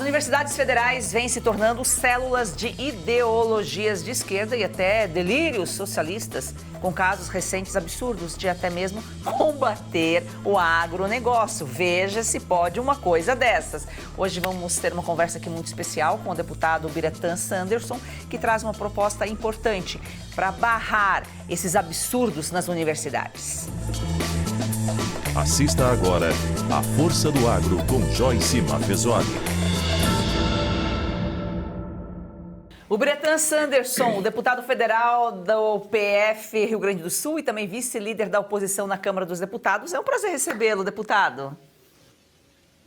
universidades federais vêm se tornando células de ideologias de esquerda e até delírios socialistas, com casos recentes absurdos de até mesmo combater o agronegócio. Veja se pode uma coisa dessas. Hoje vamos ter uma conversa aqui muito especial com o deputado Biratã Sanderson, que traz uma proposta importante para barrar esses absurdos nas universidades. Assista agora a Força do Agro com Joyce Maffezoni. O Biratã Sanderson, o deputado federal do PF Rio Grande do Sul e também vice-líder da oposição na Câmara dos Deputados. É um prazer recebê-lo, deputado.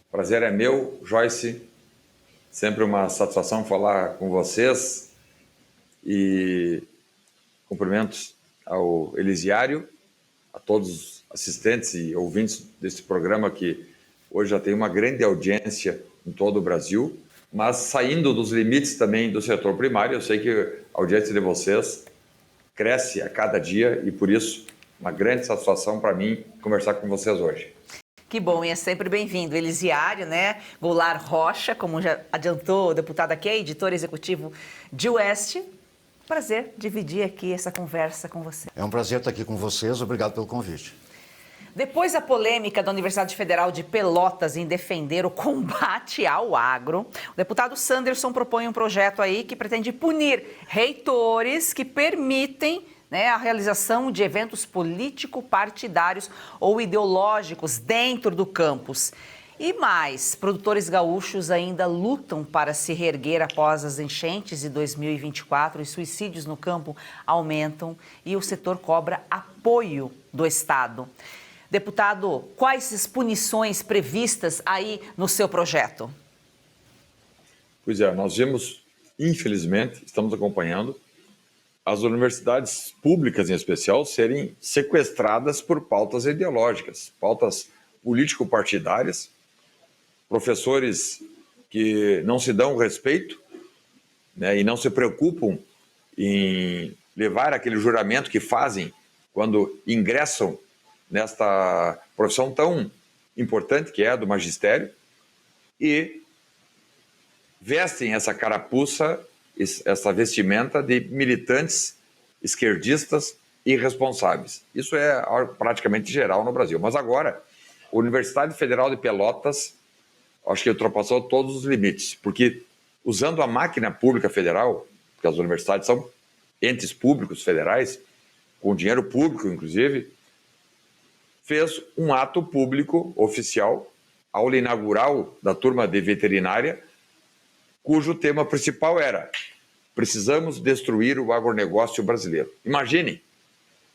Prazer é meu, Joyce. Sempre uma satisfação falar com vocês. E cumprimentos ao Elisiário, a todos os assistentes e ouvintes desse programa que hoje já tem uma grande audiência em todo o Brasil, mas saindo dos limites também do setor primário. Eu sei que a audiência de vocês cresce a cada dia e, por isso, uma grande satisfação para mim conversar com vocês hoje. Que bom, e é sempre bem-vindo. Elisiário, né? Goulart Rocha, como já adiantou o deputado aqui, é editor executivo de Oeste. Prazer dividir aqui essa conversa com você. É um prazer estar aqui com vocês. Obrigado pelo convite. Depois da polêmica da Universidade Federal de Pelotas em defender o combate ao agro, o deputado Sanderson propõe um projeto aí que pretende punir reitores que permitem, né, a realização de eventos político-partidários ou ideológicos dentro do campus. E mais, produtores gaúchos ainda lutam para se reerguer após as enchentes de 2024 e suicídios no campo aumentam e o setor cobra apoio do Estado. Deputado, quais as punições previstas aí no seu projeto? Pois é, nós vimos, infelizmente, estamos acompanhando as universidades públicas, em especial, serem sequestradas por pautas ideológicas, pautas político-partidárias, professores que não se dão respeito, né, e não se preocupam em levar aquele juramento que fazem quando ingressam nesta profissão tão importante que é a do magistério, e vestem essa carapuça, essa vestimenta de militantes esquerdistas irresponsáveis. Isso é praticamente geral no Brasil. Mas agora, a Universidade Federal de Pelotas, acho que ultrapassou todos os limites, porque usando a máquina pública federal, porque as universidades são entes públicos federais, com dinheiro público, inclusive, fez um ato público oficial, aula inaugural da turma de veterinária, cujo tema principal era: precisamos destruir o agronegócio brasileiro. Imaginem,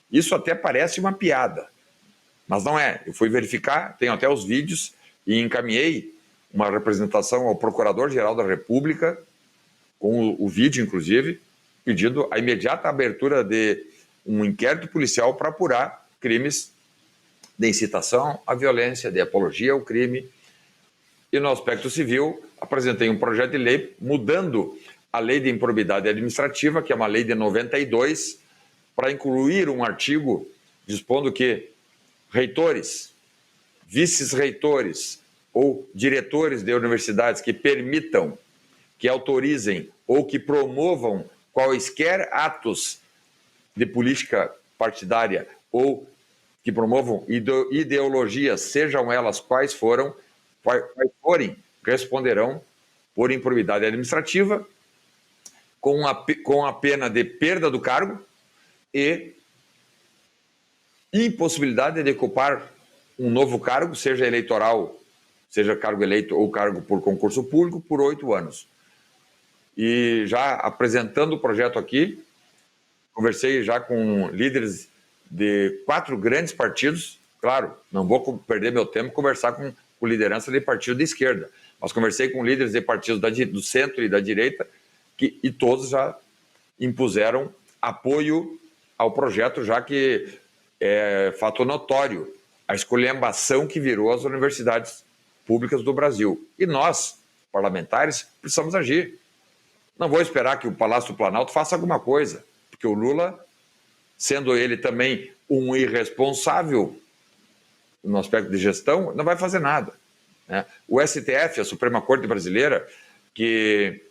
isso até parece uma piada, mas não é. Eu fui verificar, tenho até os vídeos e encaminhei uma representação ao Procurador-Geral da República, com o vídeo, inclusive, pedindo a imediata abertura de um inquérito policial para apurar crimes de incitação à violência, de apologia ao crime. E no aspecto civil, apresentei um projeto de lei mudando a lei de improbidade administrativa, que é uma lei de 92, para incluir um artigo dispondo que reitores, vice-reitores ou diretores de universidades que permitam, que autorizem ou que promovam quaisquer atos de política partidária ou que promovam ideologias, sejam elas quais forem, responderão por improbidade administrativa, com a pena de perda do cargo e impossibilidade de ocupar um novo cargo, seja eleitoral, seja cargo eleito ou cargo por concurso público, por 8 anos. E já apresentando o projeto aqui, conversei já com líderes de 4 grandes partidos. Claro, não vou perder meu tempo conversar com liderança de partido de esquerda, mas conversei com líderes de partidos do centro e da direita, e todos já impuseram apoio ao projeto, já que é fato notório a esculhambação que virou as universidades públicas do Brasil. E nós, parlamentares, precisamos agir. Não vou esperar que o Palácio do Planalto faça alguma coisa, porque o Lula, sendo ele também um irresponsável no aspecto de gestão, não vai fazer nada, né? O STF, a Suprema Corte Brasileira, que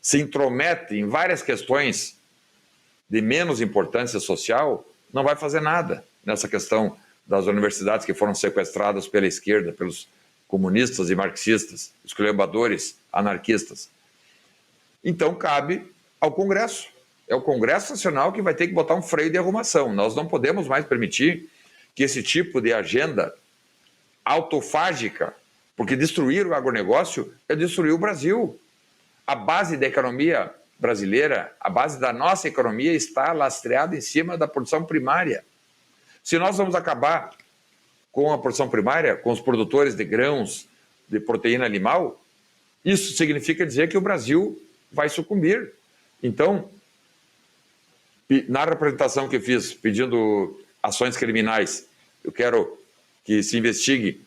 se intromete em várias questões de menos importância social, não vai fazer nada nessa questão das universidades que foram sequestradas pela esquerda, pelos comunistas e marxistas, esculhambadores, anarquistas. Então, cabe ao Congresso. É o Congresso Nacional que vai ter que botar um freio de arrumação. Nós não podemos mais permitir que esse tipo de agenda autofágica, porque destruir o agronegócio é destruir o Brasil. A base da economia brasileira, a base da nossa economia está lastreada em cima da produção primária. Se nós vamos acabar com a produção primária, com os produtores de grãos, de proteína animal, isso significa dizer que o Brasil vai sucumbir. Então, na representação que fiz, pedindo ações criminais, eu quero que se investigue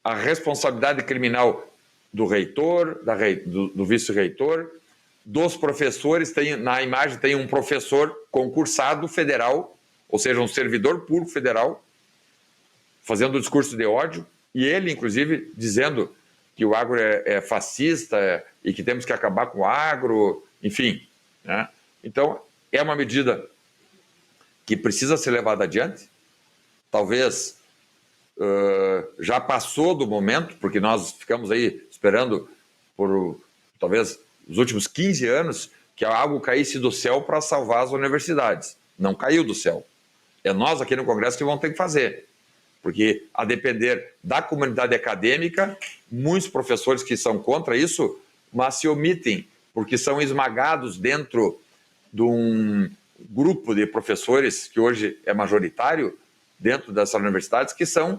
a responsabilidade criminal do reitor, do vice-reitor, dos professores. Na imagem tem um professor concursado federal, ou seja, um servidor público federal, fazendo um discurso de ódio, e ele, inclusive, dizendo que o agro é fascista e que temos que acabar com o agro, enfim, né? Então, é uma medida que precisa ser levada adiante. Talvez já passou do momento, porque nós ficamos aí esperando por talvez os últimos 15 anos que algo caísse do céu para salvar as universidades. Não caiu do céu. É nós aqui no Congresso que vamos ter que fazer. Porque, a depender da comunidade acadêmica, muitos professores que são contra isso, mas se omitem, porque são esmagados dentro de um grupo de professores, que hoje é majoritário, dentro dessas universidades, que são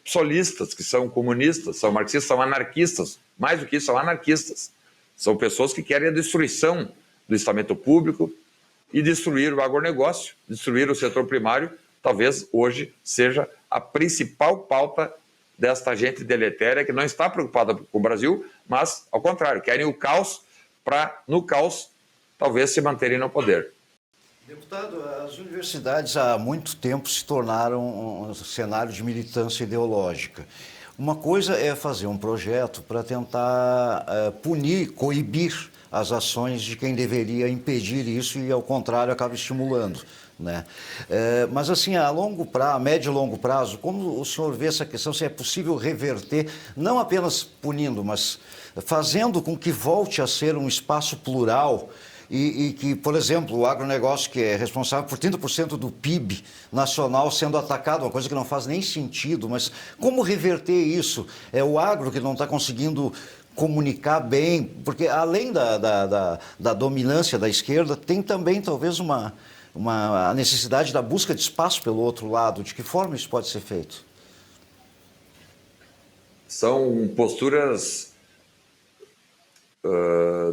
solistas, que são comunistas, são marxistas, são anarquistas. Mais do que isso, são anarquistas. São pessoas que querem a destruição do estamento público e destruir o agronegócio, destruir o setor primário. Talvez hoje seja a principal pauta desta gente deletéria que não está preocupada com o Brasil, mas, ao contrário, querem o caos para, no caos, talvez se manterem no poder. Deputado, as universidades há muito tempo se tornaram um cenário de militância ideológica. Uma coisa é fazer um projeto para tentar punir, coibir as ações de quem deveria impedir isso e, ao contrário, acaba estimulando, né? Mas, assim, a médio e longo prazo, como o senhor vê essa questão, se é possível reverter, não apenas punindo, mas fazendo com que volte a ser um espaço plural e que, por exemplo, o agronegócio, que é responsável por 30% do PIB nacional sendo atacado, uma coisa que não faz nem sentido, mas como reverter isso? É o agro que não está conseguindo comunicar bem, porque além da dominância da esquerda, tem também talvez a necessidade da busca de espaço pelo outro lado. De que forma isso pode ser feito? São posturas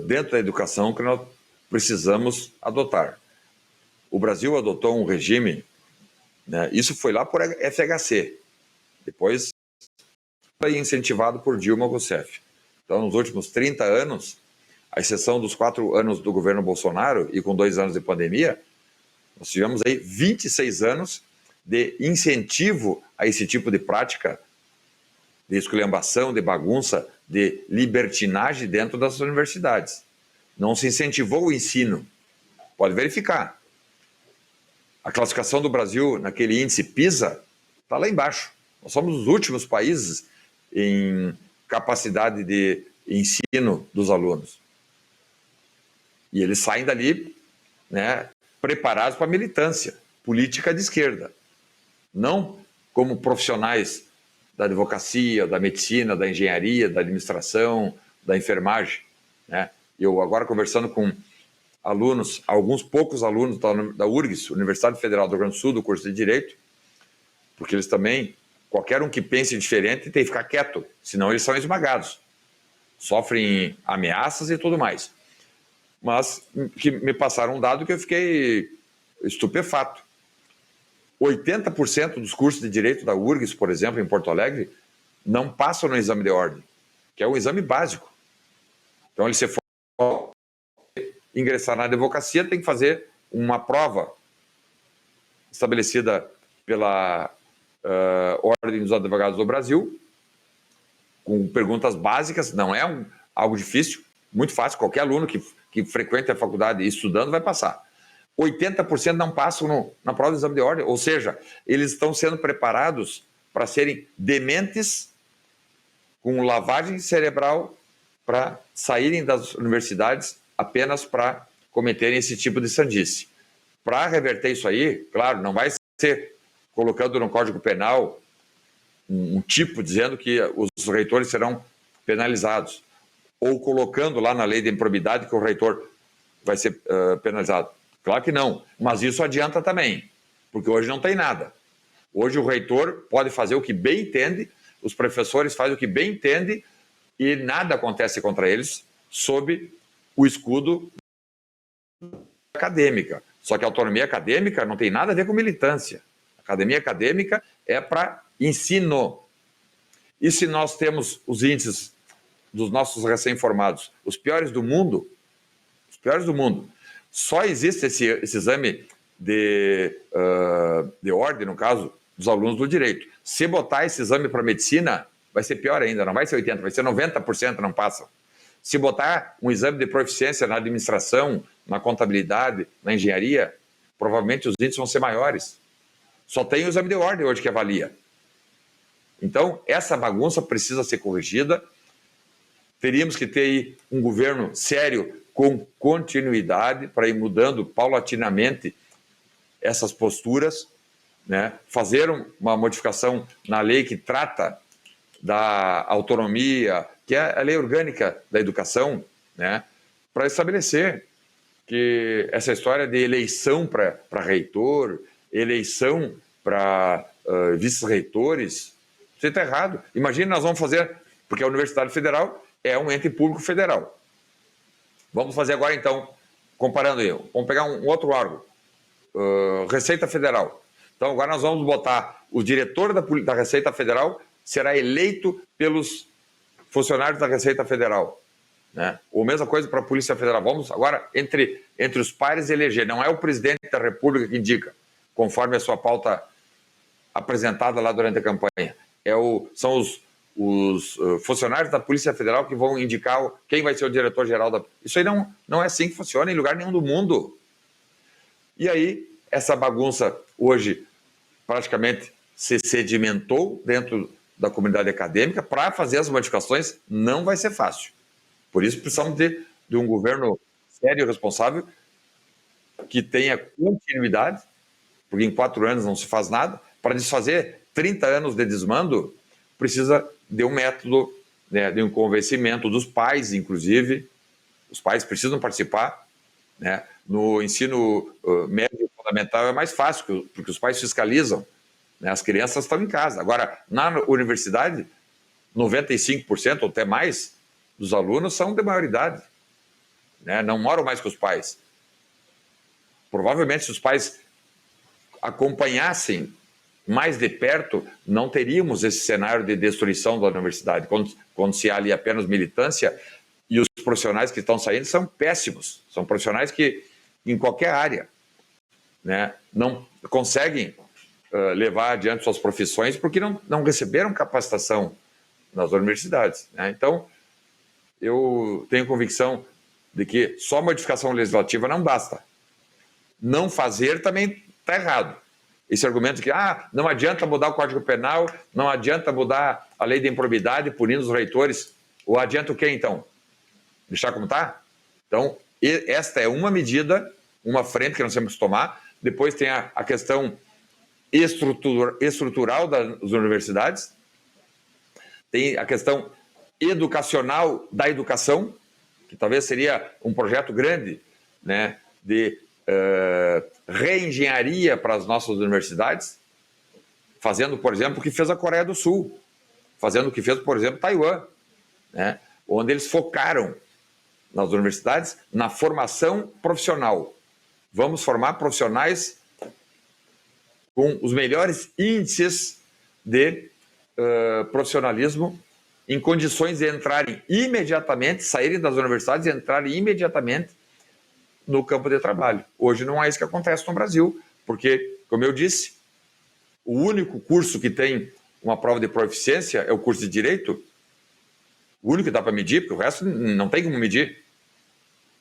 dentro da educação que nós precisamos adotar. O Brasil adotou um regime, né, isso foi lá por FHC, depois foi incentivado por Dilma Rousseff. Então, nos últimos 30 anos, à exceção dos 4 anos do governo Bolsonaro e com 2 anos de pandemia, nós tivemos aí 26 anos de incentivo a esse tipo de prática de esculhambação, de bagunça, de libertinagem dentro das universidades. Não se incentivou o ensino. Pode verificar. A classificação do Brasil naquele índice PISA está lá embaixo. Nós somos os últimos países em capacidade de ensino dos alunos. E eles saem dali, né, preparados para a militância política de esquerda. Não como profissionais da advocacia, da medicina, da engenharia, da administração, da enfermagem, né? Eu agora conversando com alunos, alguns poucos alunos da URGS, Universidade Federal do Rio Grande do Sul, do curso de Direito, porque eles também, qualquer um que pense diferente tem que ficar quieto, senão eles são esmagados, sofrem ameaças e tudo mais. Mas que me passaram um dado que eu fiquei estupefato. 80% dos cursos de Direito da URGS, por exemplo, em Porto Alegre, não passam no exame de ordem, que é um exame básico. Então, ele se for ingressar na advocacia, tem que fazer uma prova estabelecida pela Ordem dos Advogados do Brasil, com perguntas básicas, não é algo difícil, muito fácil, qualquer aluno que frequenta a faculdade estudando vai passar. 80% não passam na prova do exame de ordem, ou seja, eles estão sendo preparados para serem dementes com lavagem cerebral para saírem das universidades apenas para cometerem esse tipo de sandice. Para reverter isso aí, claro, não vai ser colocando no Código Penal um tipo dizendo que os reitores serão penalizados, ou colocando lá na lei de improbidade que o reitor vai ser penalizado. Claro que não, mas isso adianta também, porque hoje não tem nada. Hoje o reitor pode fazer o que bem entende, os professores fazem o que bem entende e nada acontece contra eles sob o escudo acadêmica. Só que a autonomia acadêmica não tem nada a ver com militância. A academia acadêmica é para ensino. E se nós temos os índices dos nossos recém-formados, os piores do mundo, só existe esse exame de ordem, no caso, dos alunos do direito. Se botar esse exame para medicina, vai ser pior ainda, não vai ser 80%, vai ser 90% não passam. Se botar um exame de proficiência na administração, na contabilidade, na engenharia, provavelmente os índices vão ser maiores. Só tem o exame de ordem hoje que avalia. Então, essa bagunça precisa ser corrigida. Teríamos que ter aí um governo sério, com continuidade, para ir mudando paulatinamente essas posturas, né? Fazer uma modificação na lei que trata da autonomia, que é a lei orgânica da educação, né? Para estabelecer que essa história de eleição para reitor, eleição para vice-reitores, isso está errado. Imagina, nós vamos fazer, porque a Universidade Federal é um ente público federal. Vamos fazer agora, então, comparando aí, vamos pegar um outro órgão, Receita Federal. Então, agora nós vamos botar o diretor da Receita Federal será eleito pelos funcionários da Receita Federal, né? Ou mesma coisa para a Polícia Federal. Vamos agora, entre os pares, eleger. Não é o presidente da República que indica, conforme a sua pauta apresentada lá durante a campanha. São os funcionários da Polícia Federal que vão indicar quem vai ser o diretor-geral da... Isso aí não é assim que funciona em lugar nenhum do mundo. E aí, essa bagunça hoje praticamente se sedimentou dentro da comunidade acadêmica. Para fazer as modificações não vai ser fácil. Por isso precisamos de um governo sério e responsável que tenha continuidade, porque em 4 anos não se faz nada. Para desfazer 30 anos de desmando, precisa de um método, né, de um convencimento dos pais, inclusive. Os pais precisam participar, né? No ensino médio e fundamental é mais fácil, porque os pais fiscalizam, né? As crianças estão em casa. Agora, na universidade, 95% ou até mais dos alunos são de maioridade, né? Não moram mais com os pais. Provavelmente, se os pais acompanhassem mais de perto, não teríamos esse cenário de destruição da universidade. Quando se há ali apenas militância, e os profissionais que estão saindo são péssimos. São profissionais que, em qualquer área, né, não conseguem levar adiante suas profissões porque não receberam capacitação nas universidades, né? Então, eu tenho convicção de que só modificação legislativa não basta. Não fazer também está errado. Esse argumento de que não adianta mudar o Código Penal, não adianta mudar a lei de improbidade punindo os reitores, ou adianta o quê, então? Deixar como está? Então, esta é uma medida, uma frente que nós temos que tomar. Depois tem a questão estrutural das universidades, tem a questão educacional da educação, que talvez seria um projeto grande, né, de reengenharia para as nossas universidades, fazendo, por exemplo, o que fez a Coreia do Sul, fazendo o que fez, por exemplo, Taiwan, né, onde eles focaram nas universidades na formação profissional. Vamos formar profissionais com os melhores índices de profissionalismo em condições de entrarem imediatamente, saírem das universidades e entrarem imediatamente no campo de trabalho. Hoje não é isso que acontece no Brasil, porque, como eu disse, o único curso que tem uma prova de proficiência é o curso de Direito, O único que dá para medir, porque o resto não tem como medir.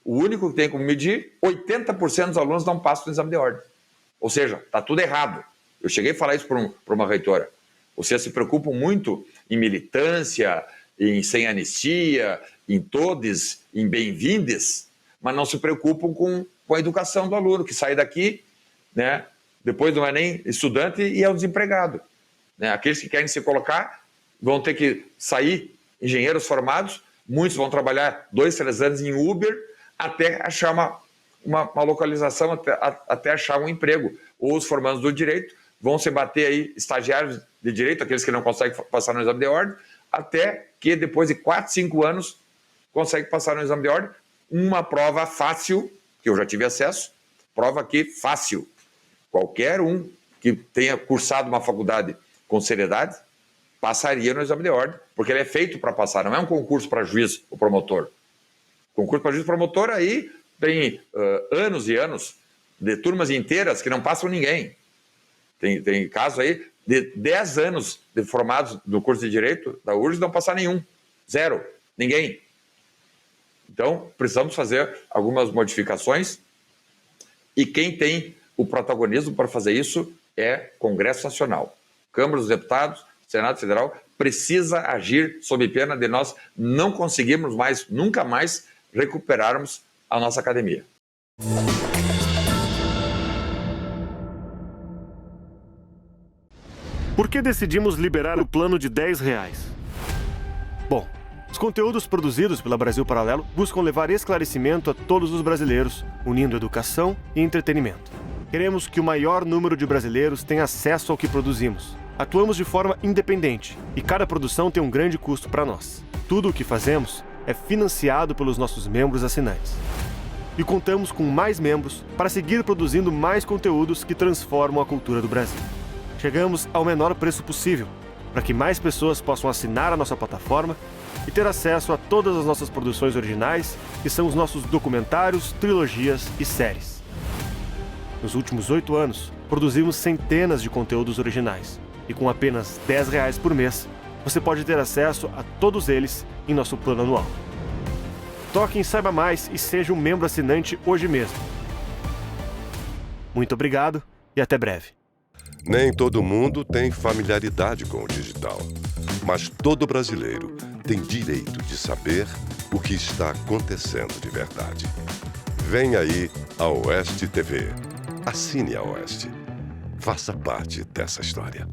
O único que tem como medir, 80% dos alunos não passam no exame de ordem. Ou seja, está tudo errado. Eu cheguei a falar isso para uma reitora. Vocês se preocupam muito em militância, em sem anistia, em todes, em bem-vindes, mas não se preocupam com a educação do aluno, que sai daqui, né, depois não é nem estudante e é um desempregado. Né? Aqueles que querem se colocar vão ter que sair engenheiros formados, muitos vão trabalhar 2, 3 anos em Uber até achar uma localização, até achar um emprego. Ou os formandos do direito vão se bater aí, estagiários de direito, aqueles que não conseguem passar no exame de ordem, até que depois de 4, 5 anos conseguem passar no exame de ordem, uma prova fácil, que eu já tive acesso, prova que fácil. Qualquer um que tenha cursado uma faculdade com seriedade, passaria no exame de ordem, porque ele é feito para passar, não é um concurso para juiz ou promotor. Concurso para juiz e promotor, aí tem anos e anos de turmas inteiras que não passam ninguém. Tem caso aí de 10 anos de formados do curso de Direito da URGS não passar nenhum. 0. Ninguém. Então, precisamos fazer algumas modificações e quem tem o protagonismo para fazer isso é Congresso Nacional. Câmara dos Deputados, Senado Federal, precisa agir sob pena de nós não conseguirmos mais, nunca mais, recuperarmos a nossa academia. Por que decidimos liberar o plano de R$10? Bom, os conteúdos produzidos pela Brasil Paralelo buscam levar esclarecimento a todos os brasileiros, unindo educação e entretenimento. Queremos que o maior número de brasileiros tenha acesso ao que produzimos. Atuamos de forma independente e cada produção tem um grande custo para nós. Tudo o que fazemos é financiado pelos nossos membros assinantes. E contamos com mais membros para seguir produzindo mais conteúdos que transformam a cultura do Brasil. Chegamos ao menor preço possível, para que mais pessoas possam assinar a nossa plataforma e ter acesso a todas as nossas produções originais, que são os nossos documentários, trilogias e séries. Nos últimos 8 anos, produzimos centenas de conteúdos originais, e com apenas R$10 por mês, você pode ter acesso a todos eles em nosso plano anual. Toque em Saiba Mais e seja um membro assinante hoje mesmo. Muito obrigado e até breve. Nem todo mundo tem familiaridade com o digital, mas todo brasileiro tem direito de saber o que está acontecendo de verdade. Vem aí a Oeste TV. Assine a Oeste. Faça parte dessa história.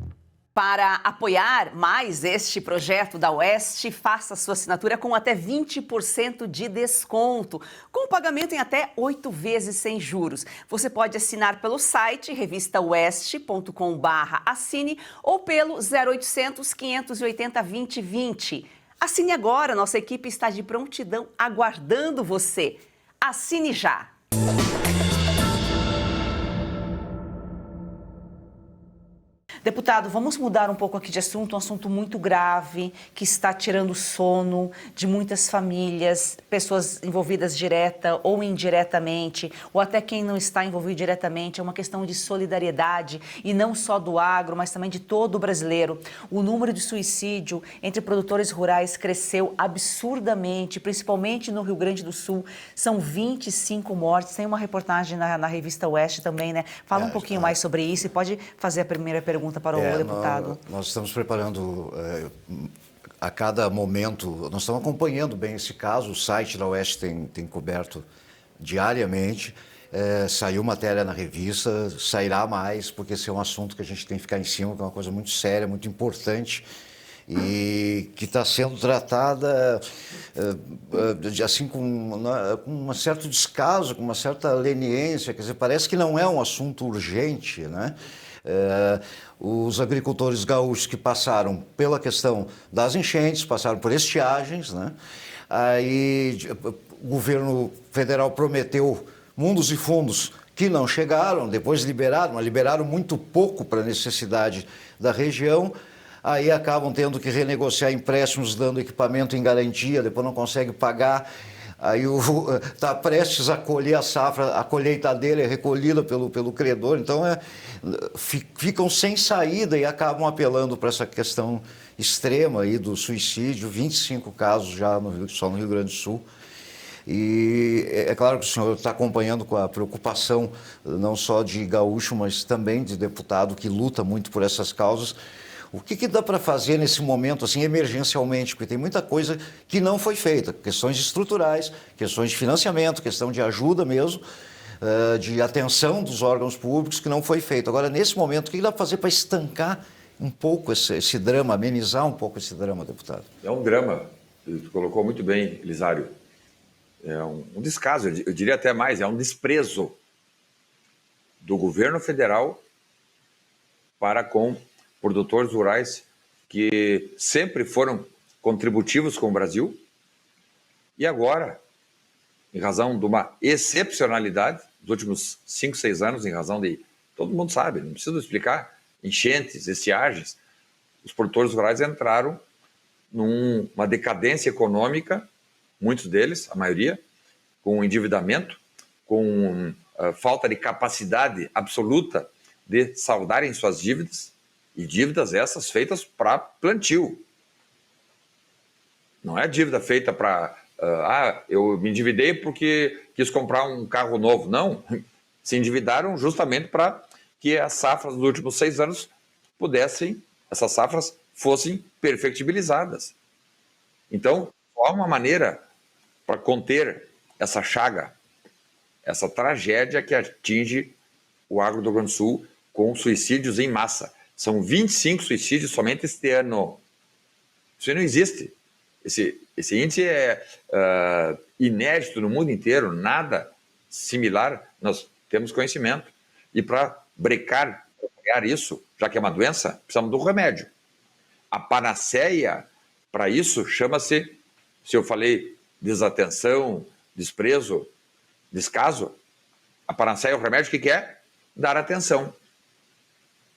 Para apoiar mais este projeto da Oeste, faça sua assinatura com até 20% de desconto, com pagamento em até 8 vezes sem juros. Você pode assinar pelo site revistaoeste.com/assine ou pelo 0800 580 2020. Assine agora, nossa equipe está de prontidão aguardando você. Assine já! Deputado, vamos mudar um pouco aqui de assunto, um assunto muito grave, que está tirando o sono de muitas famílias, pessoas envolvidas direta ou indiretamente, ou até quem não está envolvido diretamente. É uma questão de solidariedade, e não só do agro, mas também de todo o brasileiro. O número de suicídio entre produtores rurais cresceu absurdamente, principalmente no Rio Grande do Sul. São 25 mortes. Tem uma reportagem na revista Oeste também, né? Fala um pouquinho mais sobre isso e pode fazer a primeira pergunta para o deputado. Nós estamos preparando a cada momento, nós estamos acompanhando bem esse caso, o site da Oeste tem coberto diariamente, saiu matéria na revista, sairá mais, porque esse é um assunto que a gente tem que ficar em cima, que é uma coisa muito séria, muito importante, e que está sendo tratada assim com um certo descaso, com uma certa leniência, quer dizer, parece que não é um assunto urgente, né? Os agricultores gaúchos que passaram pela questão das enchentes, passaram por estiagens, né? Aí o governo federal prometeu mundos e fundos que não chegaram, depois liberaram, mas liberaram muito pouco para a necessidade da região. Aí acabam tendo que renegociar empréstimos, dando equipamento em garantia, depois não consegue pagar. aí está prestes a colher a safra, a colheitadeira é recolhida pelo credor, então ficam sem saída e acabam apelando para essa questão extrema aí do suicídio, 25 casos já só no Rio Grande do Sul. E é claro que o senhor está acompanhando com a preocupação não só de gaúcho, mas também de deputado que luta muito por essas causas. O que dá para fazer nesse momento, assim, emergencialmente? Porque tem muita coisa que não foi feita, questões estruturais, questões de financiamento, questão de ajuda mesmo, de atenção dos órgãos públicos que não foi feito. Agora, nesse momento, o que dá para fazer para estancar um pouco esse drama, amenizar um pouco esse drama, deputado? É um drama, tu colocou muito bem, Elisário. É um descaso, eu diria até mais, é um desprezo do governo federal para com produtores rurais que sempre foram contributivos com o Brasil e agora, em razão de uma excepcionalidade dos últimos 5, 6 anos, em razão de, todo mundo sabe, não preciso explicar, enchentes, estiagens, os produtores rurais entraram numa decadência econômica, muitos deles, a maioria, com endividamento, com falta de capacidade absoluta de saldarem suas dívidas, e dívidas essas feitas para plantio. Não é dívida feita para, eu me endividei porque quis comprar um carro novo. Não, se endividaram justamente para que as safras dos últimos 6 anos essas safras fossem perfectibilizadas. Então, há uma maneira para conter essa chaga, essa tragédia que atinge o agro do Rio Grande do Sul com suicídios em massa. São 25 suicídios somente este ano. Isso não existe. Esse índice é inédito no mundo inteiro, nada similar nós temos conhecimento. E para brecar isso, já que é uma doença, precisamos do remédio. A panaceia para isso chama-se, se eu falei desatenção, desprezo, descaso, a panaceia, o remédio, o que é? Dar atenção.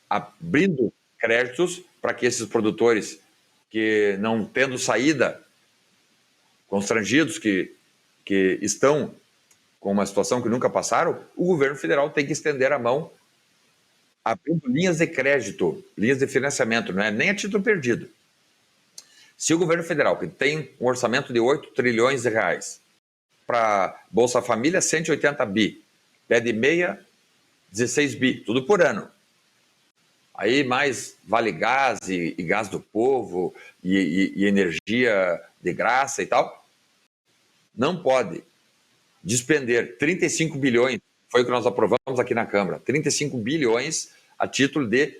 Abrindo créditos para que esses produtores que não tendo saída, constrangidos, que estão com uma situação que nunca passaram, o governo federal tem que estender a mão abrindo linhas de crédito, linhas de financiamento, não é nem a título perdido. Se o governo federal, que tem um orçamento de 8 trilhões de reais, para Bolsa Família, 180 bi, pé de meia, 16 bi, tudo por ano. Aí mais Vale Gás e Gás do Povo e energia de graça e tal. Não pode despender 35 bilhões, foi o que nós aprovamos aqui na Câmara, 35 bilhões a título de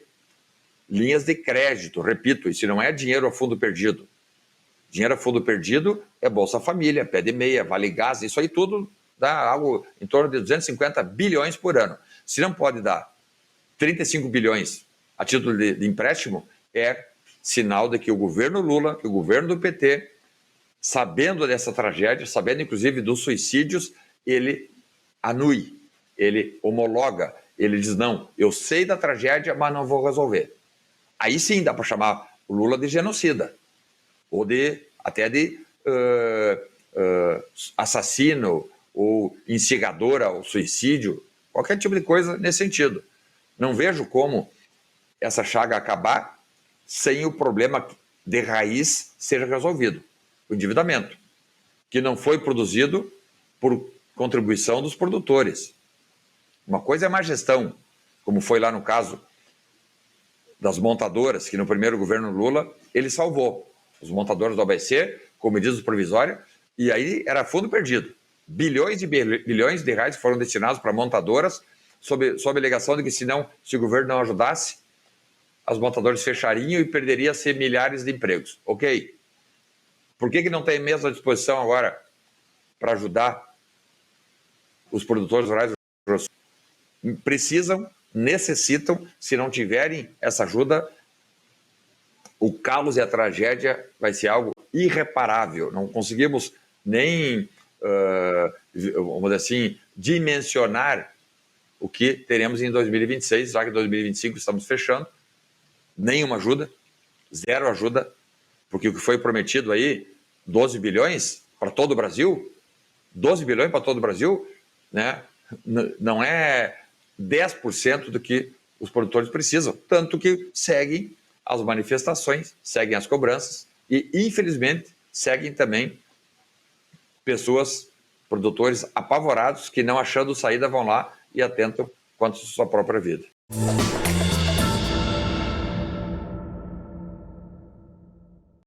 linhas de crédito. Repito, isso não é dinheiro a fundo perdido. Dinheiro a fundo perdido é Bolsa Família, pé de meia, Vale Gás, isso aí tudo dá algo em torno de 250 bilhões por ano. Se não pode dar 35 bilhões a título de empréstimo, é sinal de que o governo Lula, que o governo do PT, sabendo dessa tragédia, sabendo inclusive dos suicídios, ele anui, ele homologa, ele diz, não, eu sei da tragédia, mas não vou resolver. Aí sim dá para chamar o Lula de genocida, ou até de assassino, ou instigador ao suicídio, qualquer tipo de coisa nesse sentido. Não vejo como essa chaga acabar sem o problema de raiz seja resolvido. O endividamento, que não foi produzido por contribuição dos produtores. Uma coisa é má gestão, como foi lá no caso das montadoras, que no primeiro governo Lula ele salvou os montadores do ABC com medidas provisórias, e aí era fundo perdido. Bilhões e bilhões de reais foram destinados para montadoras, sob a alegação de que se o governo não ajudasse, as montadoras fechariam e perderia-se milhares de empregos. Ok. Por que não tem mesmo à disposição agora para ajudar os produtores rurais? Precisam, necessitam, se não tiverem essa ajuda, o caos e a tragédia vai ser algo irreparável. Não conseguimos nem, vamos dizer assim, dimensionar o que teremos em 2026, já que em 2025 estamos fechando. Nenhuma ajuda, zero ajuda, porque o que foi prometido aí, 12 bilhões para todo o Brasil, 12 bilhões para todo o Brasil, né? Não é 10% do que os produtores precisam, tanto que seguem as manifestações, seguem as cobranças e, infelizmente, seguem também pessoas, produtores apavorados que, não achando saída, vão lá e atentam quanto à sua própria vida.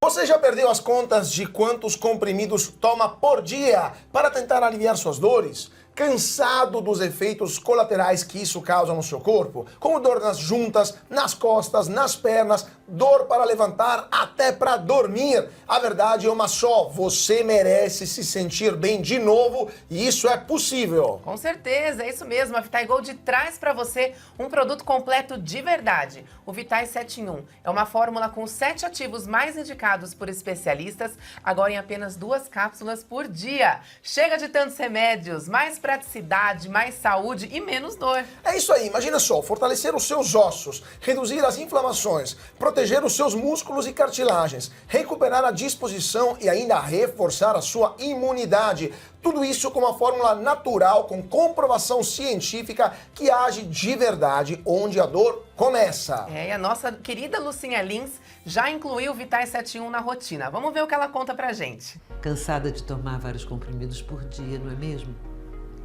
Você já perdeu as contas de quantos comprimidos toma por dia para tentar aliviar suas dores? Cansado dos efeitos colaterais que isso causa no seu corpo? Como dor nas juntas, nas costas, nas pernas, dor para levantar, até para dormir. A verdade é uma só: você merece se sentir bem de novo e isso é possível. Com certeza, é isso mesmo. A Vitae Gold traz para você um produto completo de verdade. O Vitae 7 em 1 é uma fórmula com 7 ativos mais indicados por especialistas, agora em apenas 2 cápsulas por dia. Chega de tantos remédios, mais praticidade, mais saúde e menos dor. É isso aí, imagina só: fortalecer os seus ossos, reduzir as inflamações, proteger os seus músculos e cartilagens, recuperar a disposição e ainda reforçar a sua imunidade. Tudo isso com uma fórmula natural, com comprovação científica, que age de verdade onde a dor começa. E a nossa querida Lucinha Lins já incluiu o Vitae 7 em 1 na rotina. Vamos ver o que ela conta pra gente. Cansada de tomar vários comprimidos por dia, não é mesmo?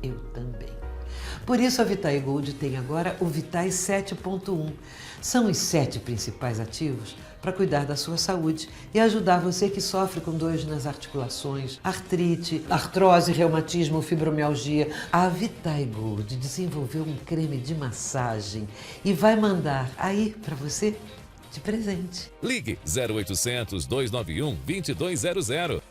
Eu também. Por isso a Vitae Gold tem agora o Vitae 7.1. São os 7 principais ativos para cuidar da sua saúde e ajudar você que sofre com dores nas articulações, artrite, artrose, reumatismo, fibromialgia. A Vitae Gold desenvolveu um creme de massagem e vai mandar aí para você de presente. Ligue 0800 291 2200.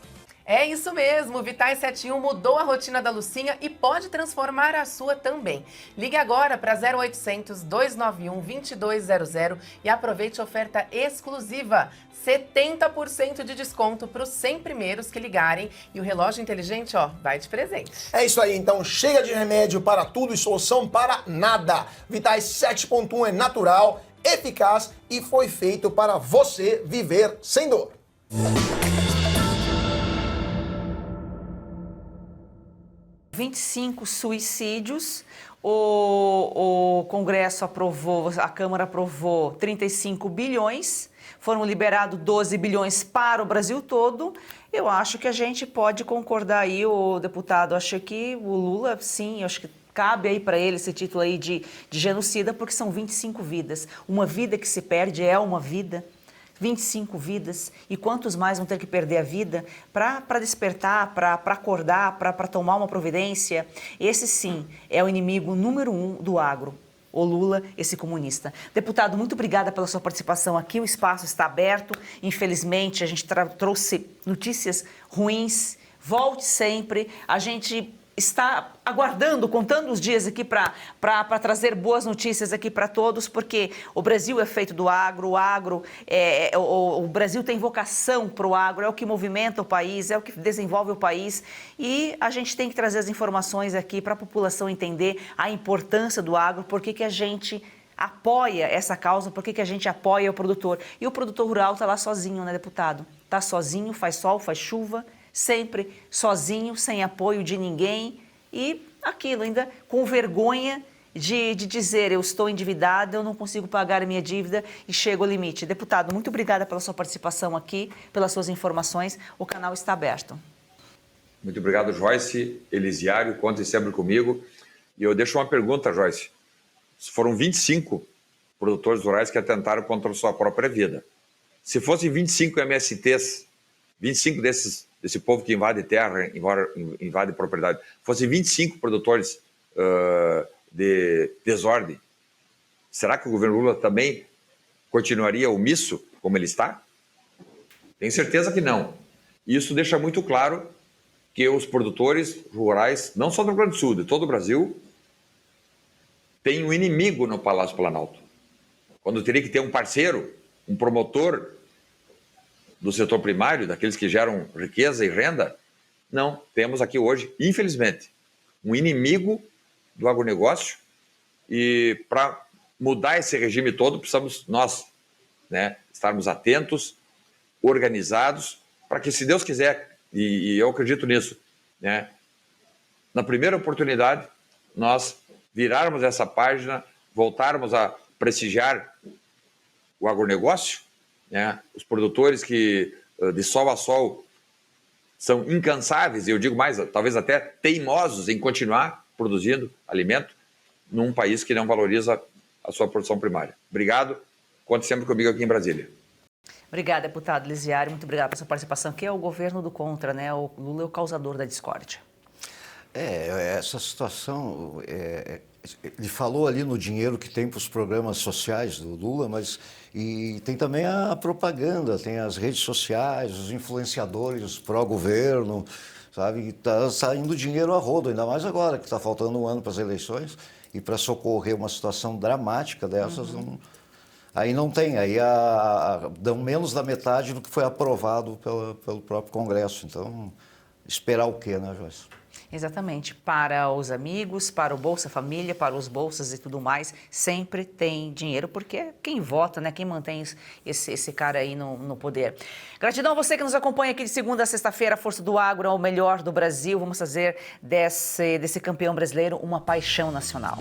É isso mesmo, o Vitae 7 em 1 mudou a rotina da Lucinha e pode transformar a sua também. Ligue agora para 0800 291 2200 e aproveite a oferta exclusiva. 70% de desconto para os 100 primeiros que ligarem e o relógio inteligente, vai de presente. É isso aí, então chega de remédio para tudo e solução para nada. Vitae 7.1 é natural, eficaz e foi feito para você viver sem dor. 25 suicídios, o Congresso aprovou, a Câmara aprovou 35 bilhões, foram liberados 12 bilhões para o Brasil todo. Eu acho que a gente pode concordar aí, o deputado, acho que o Lula, sim, acho que cabe aí para ele esse título aí de genocida, porque são 25 vidas. Uma vida que se perde é uma vida. 25 vidas, e quantos mais vão ter que perder a vida para despertar, para acordar, para tomar uma providência? Esse sim é o inimigo número 1 do agro, o Lula, esse comunista. Deputado, muito obrigada pela sua participação aqui, o espaço está aberto, infelizmente a gente trouxe notícias ruins, volte sempre, a gente está aguardando, contando os dias aqui para trazer boas notícias aqui para todos, porque o Brasil é feito do agro, o Brasil tem vocação para o agro, é o que movimenta o país, é o que desenvolve o país, e a gente tem que trazer as informações aqui para a população entender a importância do agro, por que a gente apoia essa causa, por que a gente apoia o produtor. E o produtor rural está lá sozinho, né, deputado? Está sozinho, faz sol, faz chuva, sempre sozinho, sem apoio de ninguém e aquilo ainda com vergonha de dizer: eu estou endividado, eu não consigo pagar a minha dívida e chego ao limite. Deputado, muito obrigada pela sua participação aqui, pelas suas informações, o canal está aberto. Muito obrigado, Joyce, Elisiário, contem sempre comigo. E eu deixo uma pergunta, Joyce. Foram 25 produtores rurais que atentaram contra a sua própria vida. Se fossem 25 MSTs, 25 desse povo que invade terra, invade propriedade, fossem 25 produtores de desordem, será que o governo Lula também continuaria omisso como ele está? Tenho certeza que não. Isso deixa muito claro que os produtores rurais, não só do Rio Grande do Sul, de todo o Brasil, têm um inimigo no Palácio Planalto. Quando teria que ter um parceiro, um promotor do setor primário, daqueles que geram riqueza e renda, não, temos aqui hoje, infelizmente, um inimigo do agronegócio, e para mudar esse regime todo, precisamos nós, né, estarmos atentos, organizados, para que, se Deus quiser, e eu acredito nisso, né, na primeira oportunidade, nós virarmos essa página, voltarmos a prestigiar o agronegócio, né? Os produtores que de sol a sol são incansáveis, e eu digo mais, talvez até teimosos em continuar produzindo alimento num país que não valoriza a sua produção primária. Obrigado, conte sempre comigo aqui em Brasília. Obrigada, deputado Elisiário, muito obrigada pela sua participação, que é o governo do contra, né? O Lula é o causador da discórdia. Essa situação, ele falou ali no dinheiro que tem para os programas sociais do Lula, mas e tem também a propaganda, tem as redes sociais, os influenciadores pró-governo, sabe? E está saindo dinheiro a rodo, ainda mais agora, que está faltando um ano para as eleições, e para socorrer uma situação dramática dessas, aí não tem, aí dão menos da metade do que foi aprovado pelo próprio Congresso. Então, esperar o quê, né, Joyce? Exatamente. Para os amigos, para o Bolsa Família, para os bolsas e tudo mais, sempre tem dinheiro, porque é quem vota, né? Quem mantém esse cara aí no poder. Gratidão a você que nos acompanha aqui de segunda a sexta-feira. A Força do Agro é o melhor do Brasil. Vamos fazer desse campeão brasileiro uma paixão nacional.